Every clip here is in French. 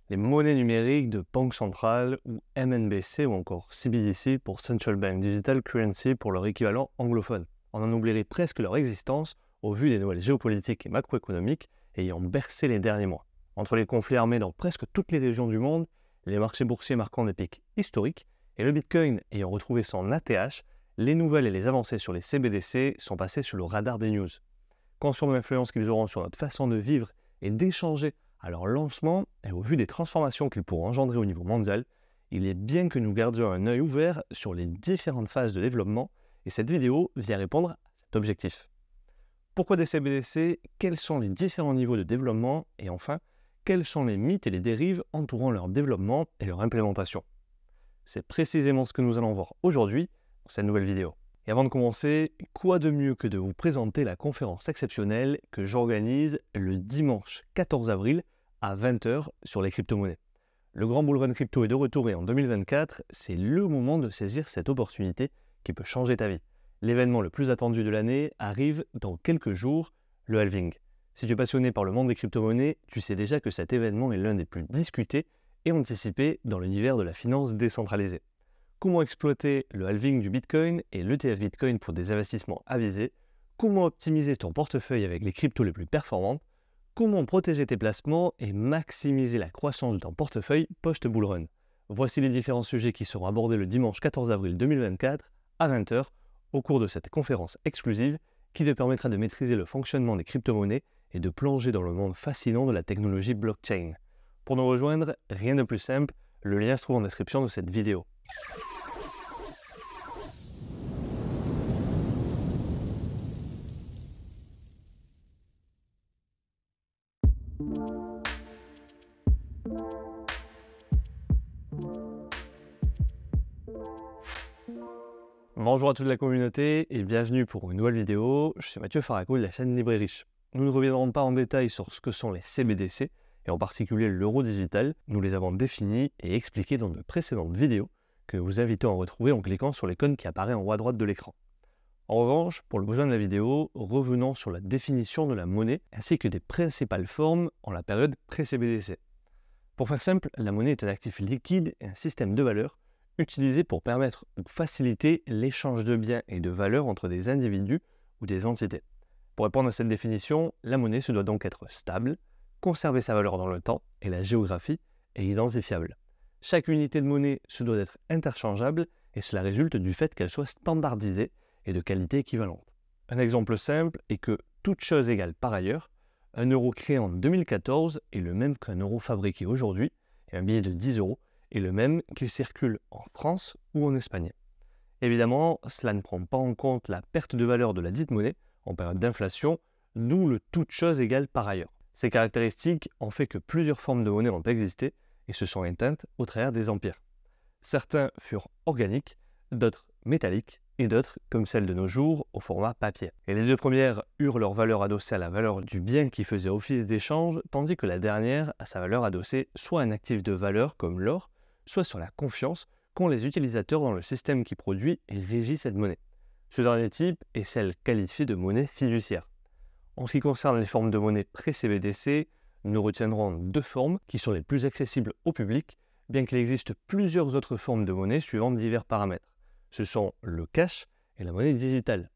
les monnaies numériques de banque centrale ou MNBC ou encore CBDC pour Central Bank Digital Currency pour leur équivalent anglophone. On en oublierait presque leur existence au vu des nouvelles géopolitiques et macroéconomiques ayant bercé les derniers mois. Entre les conflits armés dans presque toutes les régions du monde, les marchés boursiers marquant des pics historiques et le Bitcoin ayant retrouvé son ATH, les nouvelles et les avancées sur les CBDC sont passées sur le radar des news. Conscients de l'influence qu'ils auront sur notre façon de vivre et d'échanger à leur lancement et au vu des transformations qu'ils pourront engendrer au niveau mondial, il est bien que nous gardions un œil ouvert sur les différentes phases de développement et cette vidéo vient répondre à cet objectif. Pourquoi des CBDC? Quels sont les différents niveaux de développement? Et enfin, quels sont les mythes et les dérives entourant leur développement et leur implémentation? C'est précisément ce que nous allons voir aujourd'hui dans cette nouvelle vidéo. Et avant de commencer, quoi de mieux que de vous présenter la conférence exceptionnelle que j'organise le dimanche 14 avril à 20 h sur les crypto-monnaies. Le grand bull run crypto est de retour et en 2024, c'est le moment de saisir cette opportunité qui peut changer ta vie. L'événement le plus attendu de l'année arrive dans quelques jours, le halving. Si tu es passionné par le monde des crypto-monnaies, tu sais déjà que cet événement est l'un des plus discutés et anticipés dans l'univers de la finance décentralisée. Comment exploiter le halving du Bitcoin et l'ETF Bitcoin pour des investissements avisés? Comment optimiser ton portefeuille avec les cryptos les plus performantes? Comment protéger tes placements et maximiser la croissance de ton portefeuille post-bull run? Voici les différents sujets qui seront abordés le dimanche 14 avril 2024 à 20 h au cours de cette conférence exclusive qui te permettra de maîtriser le fonctionnement des crypto-monnaies et de plonger dans le monde fascinant de la technologie blockchain. Pour nous rejoindre, rien de plus simple, le lien se trouve en description de cette vidéo. Bonjour à toute la communauté et bienvenue pour une nouvelle vidéo. Je suis Mathieu Faraco de la chaîne Libre et Riche. Nous ne reviendrons pas en détail sur ce que sont les CBDC et en particulier l'euro digital. Nous les avons définis et expliqués dans de précédentes vidéos que nous vous invitons à retrouver en cliquant sur l'icône qui apparaît en haut à droite de l'écran. En revanche, pour le besoin de la vidéo, revenons sur la définition de la monnaie ainsi que des principales formes en la période pré-CBDC. Pour faire simple, la monnaie est un actif liquide et un système de valeurs utilisé pour permettre ou faciliter l'échange de biens et de valeurs entre des individus ou des entités. Pour répondre à cette définition, la monnaie se doit donc être stable, conserver sa valeur dans le temps et la géographie est identifiable. Chaque unité de monnaie se doit d'être interchangeable et cela résulte du fait qu'elle soit standardisée et de qualité équivalente. Un exemple simple est que, toute chose égale par ailleurs, un euro créé en 2014 est le même qu'un euro fabriqué aujourd'hui et un billet de 10 euros est le même qu'il circule en France ou en Espagne. Évidemment, cela ne prend pas en compte la perte de valeur de la dite monnaie en période d'inflation, d'où le toute chose égale par ailleurs. Ces caractéristiques ont fait que plusieurs formes de monnaie ont existé et se sont éteintes au travers des empires. Certains furent organiques, d'autres métalliques et d'autres, comme celle de nos jours, au format papier. Et les deux premières eurent leur valeur adossée à la valeur du bien qui faisait office d'échange, tandis que la dernière a sa valeur adossée soit à un actif de valeur comme l'or, soit sur la confiance qu'ont les utilisateurs dans le système qui produit et régit cette monnaie. Ce dernier type est celle qualifiée de monnaie fiduciaire. En ce qui concerne les formes de monnaie pré-CBDC, nous retiendrons deux formes qui sont les plus accessibles au public, bien qu'il existe plusieurs autres formes de monnaie suivant divers paramètres. Ce sont le cash et la monnaie digitale.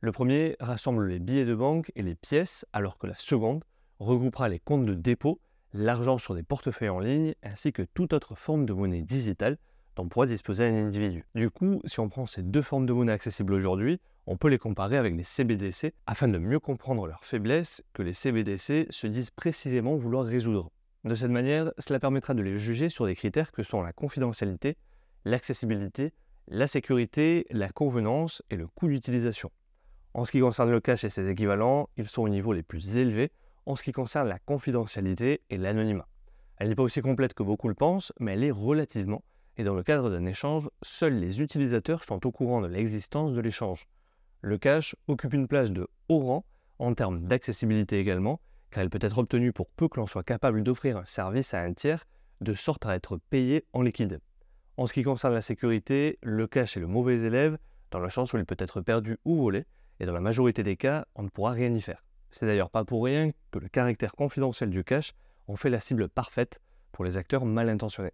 Le premier rassemble les billets de banque et les pièces, alors que la seconde regroupera les comptes de dépôt, l'argent sur des portefeuilles en ligne, ainsi que toute autre forme de monnaie digitale dont pourra disposer un individu. Du coup, si on prend ces deux formes de monnaie accessibles aujourd'hui, on peut les comparer avec les CBDC afin de mieux comprendre leurs faiblesses que les CBDC se disent précisément vouloir résoudre. De cette manière, cela permettra de les juger sur des critères que sont la confidentialité, l'accessibilité, la sécurité, la convenance et le coût d'utilisation. En ce qui concerne le cash et ses équivalents, ils sont au niveau les plus élevés en ce qui concerne la confidentialité et l'anonymat. Elle n'est pas aussi complète que beaucoup le pensent, mais elle est relativement, et dans le cadre d'un échange, seuls les utilisateurs sont au courant de l'existence de l'échange. Le cash occupe une place de haut rang en termes d'accessibilité également, car il peut être obtenu pour peu que l'on soit capable d'offrir un service à un tiers, de sorte à être payé en liquide. En ce qui concerne la sécurité, le cash est le mauvais élève, dans le sens où il peut être perdu ou volé, et dans la majorité des cas, on ne pourra rien y faire. C'est d'ailleurs pas pour rien que le caractère confidentiel du cash en fait la cible parfaite pour les acteurs mal intentionnés.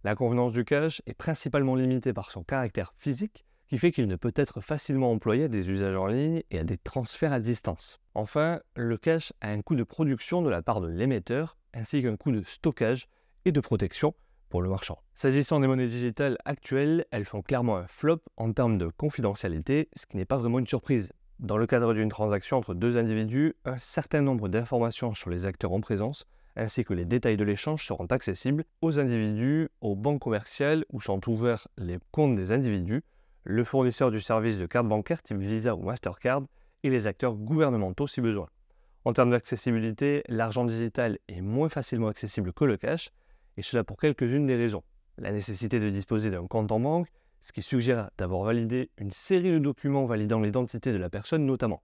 La convenance du cash est principalement limitée par son caractère physique, qui fait qu'il ne peut être facilement employé à des usages en ligne et à des transferts à distance. Enfin, le cash a un coût de production de la part de l'émetteur, ainsi qu'un coût de stockage et de protection pour le marchand. S'agissant des monnaies digitales actuelles, elles font clairement un flop en termes de confidentialité, ce qui n'est pas vraiment une surprise. Dans le cadre d'une transaction entre deux individus, un certain nombre d'informations sur les acteurs en présence, ainsi que les détails de l'échange seront accessibles aux individus, aux banques commerciales où sont ouverts les comptes des individus, le fournisseur du service de carte bancaire type Visa ou Mastercard et les acteurs gouvernementaux si besoin. En termes d'accessibilité, l'argent digital est moins facilement accessible que le cash, et cela pour quelques-unes des raisons. La nécessité de disposer d'un compte en banque, ce qui suggère d'avoir validé une série de documents validant l'identité de la personne notamment.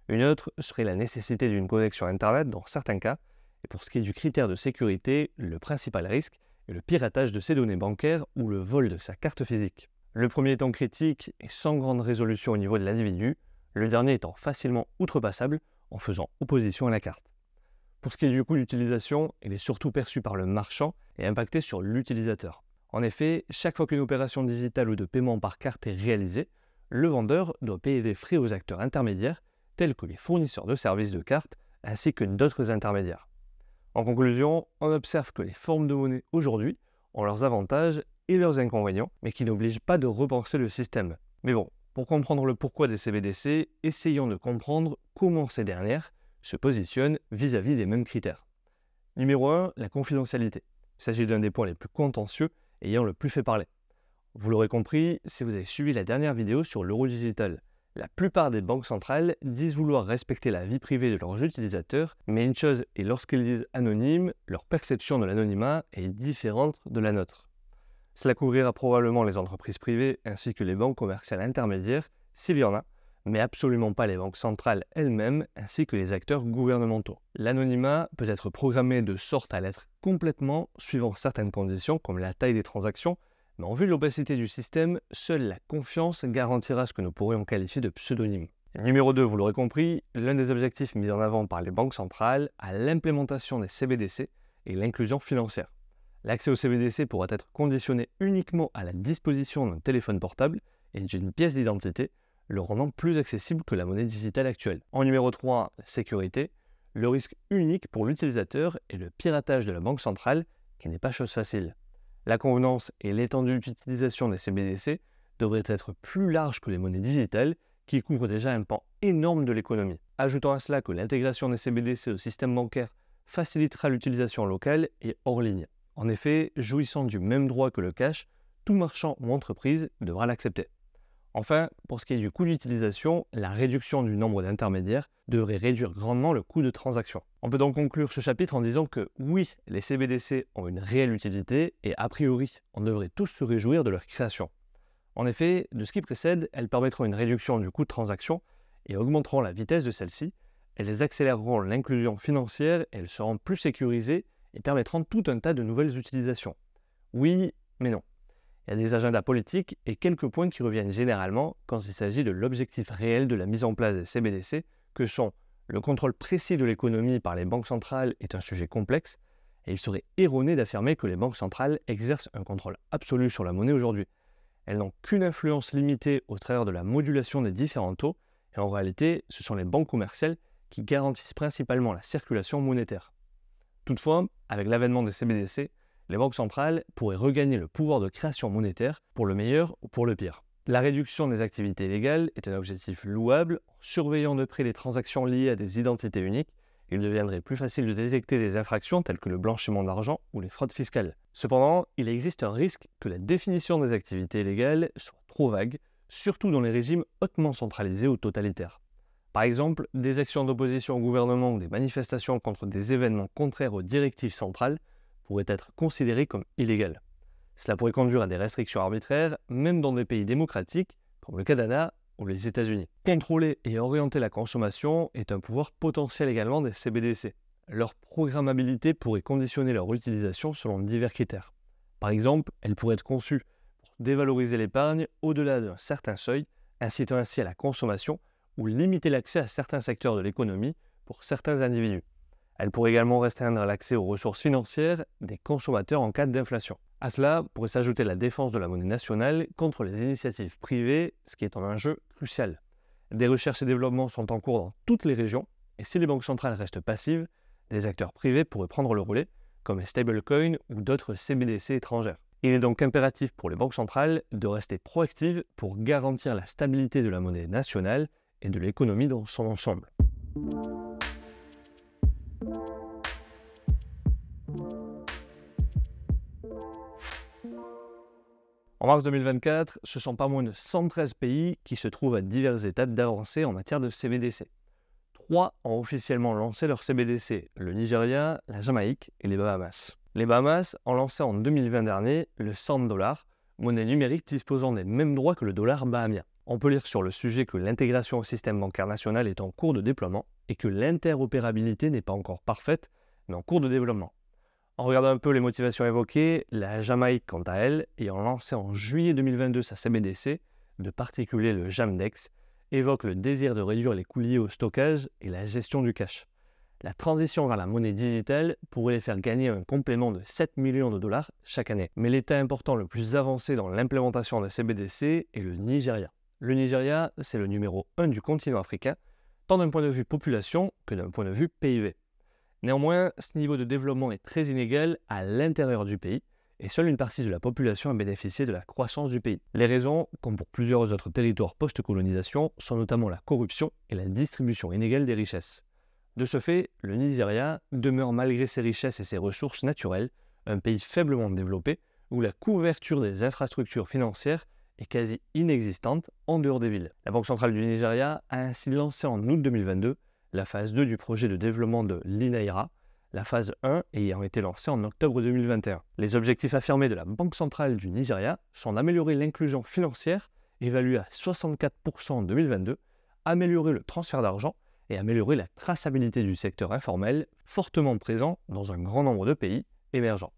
Une autre serait la nécessité d'une connexion Internet dans certains cas, et pour ce qui est du critère de sécurité, le principal risque est le piratage de ses données bancaires ou le vol de sa carte physique. Le premier étant critique et sans grande résolution au niveau de l'individu, le dernier étant facilement outrepassable en faisant opposition à la carte. Pour ce qui est du coût d'utilisation, il est surtout perçu par le marchand et impacté sur l'utilisateur. En effet, chaque fois qu'une opération digitale ou de paiement par carte est réalisée, le vendeur doit payer des frais aux acteurs intermédiaires tels que les fournisseurs de services de cartes ainsi que d'autres intermédiaires. En conclusion, on observe que les formes de monnaie aujourd'hui ont leurs avantages et leurs inconvénients, mais qui n'obligent pas de repenser le système. Mais bon, pour comprendre le pourquoi des CBDC, essayons de comprendre comment ces dernières se positionnent vis-à-vis des mêmes critères. Numéro 1, la confidentialité. Il s'agit d'un des points les plus contentieux ayant le plus fait parler. Vous l'aurez compris, si vous avez suivi la dernière vidéo sur l'euro digital, la plupart des banques centrales disent vouloir respecter la vie privée de leurs utilisateurs, mais une chose est lorsqu'ils disent anonyme, leur perception de l'anonymat est différente de la nôtre. Cela couvrira probablement les entreprises privées ainsi que les banques commerciales intermédiaires, s'il y en a, mais absolument pas les banques centrales elles-mêmes ainsi que les acteurs gouvernementaux. L'anonymat peut être programmé de sorte à l'être complètement suivant certaines conditions comme la taille des transactions, mais en vue de l'opacité du système, seule la confiance garantira ce que nous pourrions qualifier de pseudonyme. Numéro 2, vous l'aurez compris, l'un des objectifs mis en avant par les banques centrales à l'implémentation des CBDC est l'inclusion financière. L'accès au CBDC pourra être conditionné uniquement à la disposition d'un téléphone portable et d'une pièce d'identité, le rendant plus accessible que la monnaie digitale actuelle. En numéro 3, la sécurité. Le risque unique pour l'utilisateur est le piratage de la banque centrale, qui n'est pas chose facile. La convenance et l'étendue d'utilisation des CBDC devraient être plus larges que les monnaies digitales, qui couvrent déjà un pan énorme de l'économie. Ajoutons à cela que l'intégration des CBDC au système bancaire facilitera l'utilisation locale et hors ligne. En effet, jouissant du même droit que le cash, tout marchand ou entreprise devra l'accepter. Enfin, pour ce qui est du coût d'utilisation, la réduction du nombre d'intermédiaires devrait réduire grandement le coût de transaction. On peut donc conclure ce chapitre en disant que oui, les CBDC ont une réelle utilité et a priori, on devrait tous se réjouir de leur création. En effet, de ce qui précède, elles permettront une réduction du coût de transaction et augmenteront la vitesse de celle-ci, elles accéléreront l'inclusion financière et elles seront plus sécurisées et permettront tout un tas de nouvelles utilisations. Oui, mais non. Il y a des agendas politiques et quelques points qui reviennent généralement quand il s'agit de l'objectif réel de la mise en place des CBDC, que sont le contrôle précis de l'économie par les banques centrales est un sujet complexe, et il serait erroné d'affirmer que les banques centrales exercent un contrôle absolu sur la monnaie aujourd'hui. Elles n'ont qu'une influence limitée au travers de la modulation des différents taux, et en réalité, ce sont les banques commerciales qui garantissent principalement la circulation monétaire. Toutefois, avec l'avènement des CBDC, les banques centrales pourraient regagner le pouvoir de création monétaire pour le meilleur ou pour le pire. La réduction des activités illégales est un objectif louable. En surveillant de près les transactions liées à des identités uniques, il deviendrait plus facile de détecter des infractions telles que le blanchiment d'argent ou les fraudes fiscales. Cependant, il existe un risque que la définition des activités illégales soit trop vague, surtout dans les régimes hautement centralisés ou totalitaires. Par exemple, des actions d'opposition au gouvernement ou des manifestations contre des événements contraires aux directives centrales pourraient être considérées comme illégales. Cela pourrait conduire à des restrictions arbitraires, même dans des pays démocratiques, comme le Canada ou les États-Unis. Contrôler et orienter la consommation est un pouvoir potentiel également des CBDC. Leur programmabilité pourrait conditionner leur utilisation selon divers critères. Par exemple, elles pourraient être conçues pour dévaloriser l'épargne au-delà d'un certain seuil, incitant ainsi à la consommation ou limiter l'accès à certains secteurs de l'économie pour certains individus. Elle pourrait également restreindre l'accès aux ressources financières des consommateurs en cas d'inflation. À cela pourrait s'ajouter la défense de la monnaie nationale contre les initiatives privées, ce qui est un enjeu crucial. Des recherches et développements sont en cours dans toutes les régions, et si les banques centrales restent passives, des acteurs privés pourraient prendre le relais, comme les stablecoins ou d'autres CBDC étrangères. Il est donc impératif pour les banques centrales de rester proactives pour garantir la stabilité de la monnaie nationale et de l'économie dans son ensemble. En mars 2024, ce sont pas moins de 113 pays qui se trouvent à diverses étapes d'avancée en matière de CBDC. 3 ont officiellement lancé leur CBDC, le Nigeria, la Jamaïque et les Bahamas. Les Bahamas ont lancé en 2020 dernier le $100, monnaie numérique disposant des mêmes droits que le dollar bahamien. On peut lire sur le sujet que l'intégration au système bancaire national est en cours de déploiement et que l'interopérabilité n'est pas encore parfaite, mais en cours de développement. En regardant un peu les motivations évoquées, la Jamaïque, quant à elle, ayant lancé en juillet 2022 sa CBDC, de particulier le Jamdex, évoque le désir de réduire les coûts liés au stockage et la gestion du cash. La transition vers la monnaie digitale pourrait les faire gagner un complément de 7 millions de dollars chaque année. Mais l'État important le plus avancé dans l'implémentation de CBDC est le Nigeria. Le Nigeria, c'est le numéro 1 du continent africain, tant d'un point de vue population que d'un point de vue PIB. Néanmoins, ce niveau de développement est très inégal à l'intérieur du pays et seule une partie de la population a bénéficié de la croissance du pays. Les raisons, comme pour plusieurs autres territoires post-colonisation, sont notamment la corruption et la distribution inégale des richesses. De ce fait, le Nigeria demeure malgré ses richesses et ses ressources naturelles un pays faiblement développé où la couverture des infrastructures financières est quasi inexistante en dehors des villes. La Banque centrale du Nigeria a ainsi lancé en août 2022 la phase 2 du projet de développement de l'INAIRA, la phase 1 ayant été lancée en octobre 2021. Les objectifs affirmés de la Banque centrale du Nigeria sont d'améliorer l'inclusion financière, évaluée à 64% en 2022, améliorer le transfert d'argent et améliorer la traçabilité du secteur informel, fortement présent dans un grand nombre de pays émergents.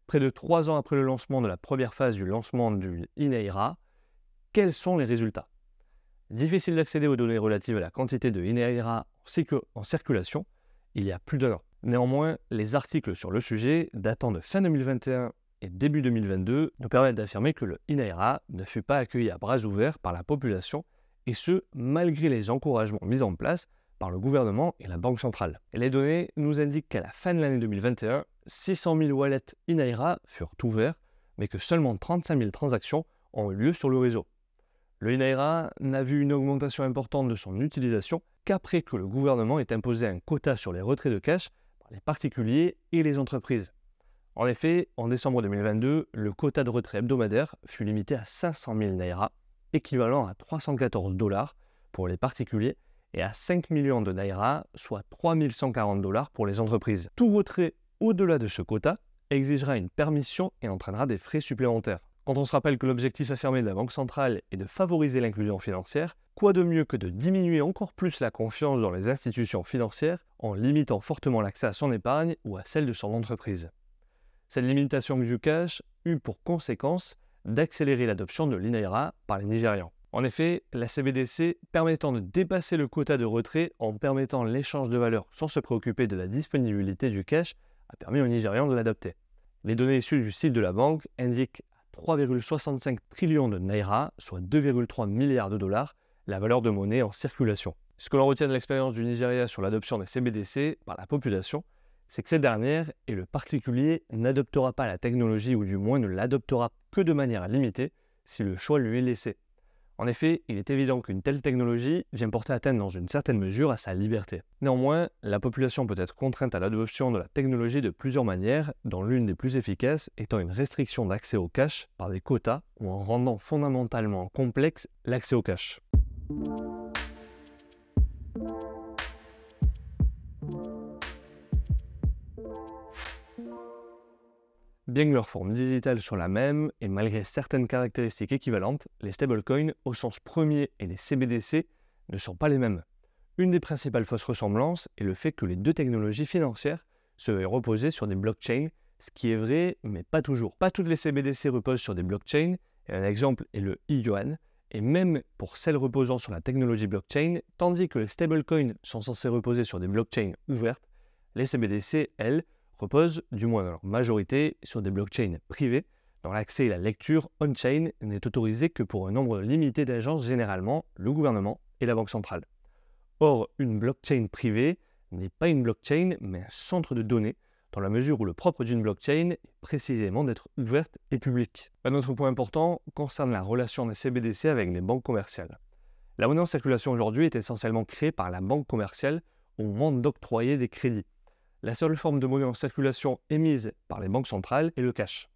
Près de 3 ans après le lancement de la première phase du lancement du INAIRA, quels sont les résultats? Difficile d'accéder aux données relatives à la quantité de INAIRA en circulation il y a plus d'un an. Néanmoins, les articles sur le sujet, datant de fin 2021 et début 2022, nous permettent d'affirmer que le INAIRA ne fut pas accueilli à bras ouverts par la population, et ce, malgré les encouragements mis en place par le gouvernement et la Banque centrale. Et les données nous indiquent qu'à la fin de l'année 2021, 600 000 wallets INAIRA furent ouverts, mais que seulement 35 000 transactions ont eu lieu sur le réseau. Le INAIRA n'a vu une augmentation importante de son utilisation qu'après que le gouvernement ait imposé un quota sur les retraits de cash par les particuliers et les entreprises. En effet, en décembre 2022, le quota de retrait hebdomadaire fut limité à 500 000 naira, équivalent à $314 pour les particuliers, et à 5 millions de naira, soit 3 140 $ pour les entreprises. Tout retrait au-delà de ce quota exigera une permission et entraînera des frais supplémentaires. Quand on se rappelle que l'objectif affirmé de la Banque centrale est de favoriser l'inclusion financière, quoi de mieux que de diminuer encore plus la confiance dans les institutions financières en limitant fortement l'accès à son épargne ou à celle de son entreprise. Cette limitation du cash eut pour conséquence d'accélérer l'adoption de l'INAIRA par les Nigérians. En effet, la CBDC permettant de dépasser le quota de retrait en permettant l'échange de valeurs sans se préoccuper de la disponibilité du cash a permis aux Nigérians de l'adopter. Les données issues du site de la banque indiquent 3,65 trillions de naira, soit 2,3 milliards de dollars, la valeur de monnaie en circulation. Ce que l'on retient de l'expérience du Nigeria sur l'adoption des CBDC par la population, c'est que cette dernière et le particulier n'adoptera pas la technologie ou du moins ne l'adoptera que de manière limitée si le choix lui est laissé. En effet, il est évident qu'une telle technologie vient porter atteinte dans une certaine mesure à sa liberté. Néanmoins, la population peut être contrainte à l'adoption de la technologie de plusieurs manières, dont l'une des plus efficaces étant une restriction d'accès au cash par des quotas ou en rendant fondamentalement complexe l'accès au cash. Bien que leur forme digitale soit la même, et malgré certaines caractéristiques équivalentes, les stablecoins au sens premier et les CBDC ne sont pas les mêmes. Une des principales fausses ressemblances est le fait que les deux technologies financières seraient reposées sur des blockchains, ce qui est vrai, mais pas toujours. Pas toutes les CBDC reposent sur des blockchains, et un exemple est le e-yuan, et même pour celles reposant sur la technologie blockchain, tandis que les stablecoins sont censés reposer sur des blockchains ouvertes, Les CBDC, elles, reposent, du moins dans leur majorité, sur des blockchains privées, dont l'accès et la lecture on-chain n'est autorisé que pour un nombre limité d'agences, généralement le gouvernement et la banque centrale. Or, une blockchain privée n'est pas une blockchain, mais un centre de données, dans la mesure où le propre d'une blockchain est précisément d'être ouverte et publique. Un autre point important concerne la relation des CBDC avec les banques commerciales. La monnaie en circulation aujourd'hui est essentiellement créée par la banque commerciale au moment d'octroyer des crédits. La seule forme de monnaie en circulation émise par les banques centrales est le cash.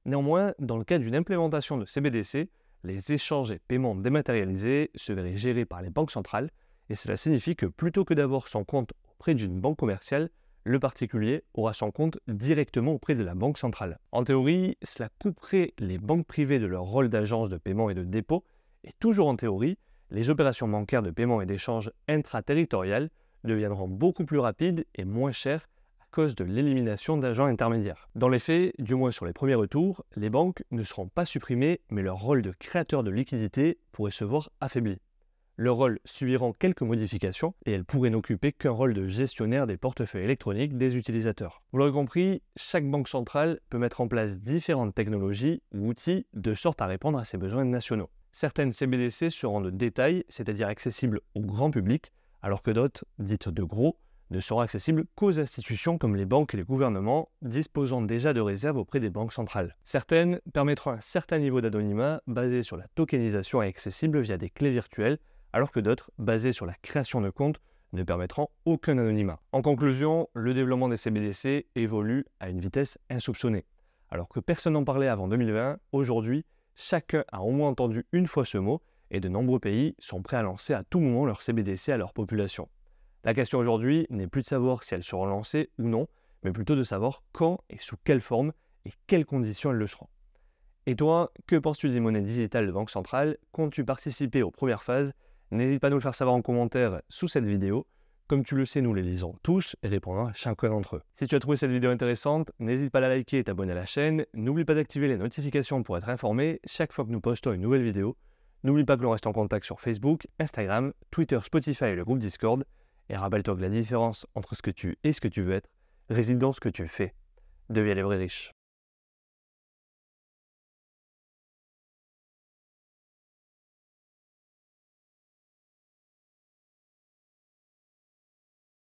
Néanmoins, dans le cas d'une implémentation de CBDC, les échanges et paiements dématérialisés se verraient gérés par les banques centrales, et cela signifie que plutôt que d'avoir son compte auprès d'une banque commerciale, le particulier aura son compte directement auprès de la banque centrale. En théorie, cela couperait les banques privées de leur rôle d'agence de paiement et de dépôt, et toujours en théorie, les opérations bancaires de paiement et d'échange intraterritoriales deviendront beaucoup plus rapides et moins chères à cause de l'élimination d'agents intermédiaires. Dans les faits, du moins sur les premiers retours, les banques ne seront pas supprimées, mais leur rôle de créateur de liquidités pourrait se voir affaibli. Leurs rôles subiront quelques modifications et elles pourraient n'occuper qu'un rôle de gestionnaire des portefeuilles électroniques des utilisateurs. Vous l'aurez compris, chaque banque centrale peut mettre en place différentes technologies ou outils de sorte à répondre à ses besoins nationaux. Certaines CBDC seront de détail, c'est-à-dire accessibles au grand public, alors que d'autres, dites de gros, ne seront accessibles qu'aux institutions comme les banques et les gouvernements, disposant déjà de réserves auprès des banques centrales. Certaines permettront un certain niveau d'anonymat basé sur la tokenisation et accessible via des clés virtuelles, alors que d'autres, basées sur la création de comptes, ne permettront aucun anonymat. En conclusion, le développement des CBDC évolue à une vitesse insoupçonnée. Alors que personne n'en parlait avant 2020, aujourd'hui, chacun a au moins entendu une fois ce mot, et de nombreux pays sont prêts à lancer à tout moment leurs CBDC à leur population. La question aujourd'hui n'est plus de savoir si elles seront lancées ou non, mais plutôt de savoir quand et sous quelle forme et quelles conditions elles le seront. Et toi, que penses-tu des monnaies digitales de banque centrale? Comptes-tu participer aux premières phases? N'hésite pas à nous le faire savoir en commentaire sous cette vidéo. Comme tu le sais, nous les lisons tous et répondrons à chacun d'entre eux. Si tu as trouvé cette vidéo intéressante, n'hésite pas à la liker et t'abonner à la chaîne. N'oublie pas d'activer les notifications pour être informé chaque fois que nous postons une nouvelle vidéo. N'oublie pas que l'on reste en contact sur Facebook, Instagram, Twitter, Spotify et le groupe Discord. Et rappelle-toi que la différence entre ce que tu es et ce que tu veux être réside dans ce que tu fais. Deviens libre et riche.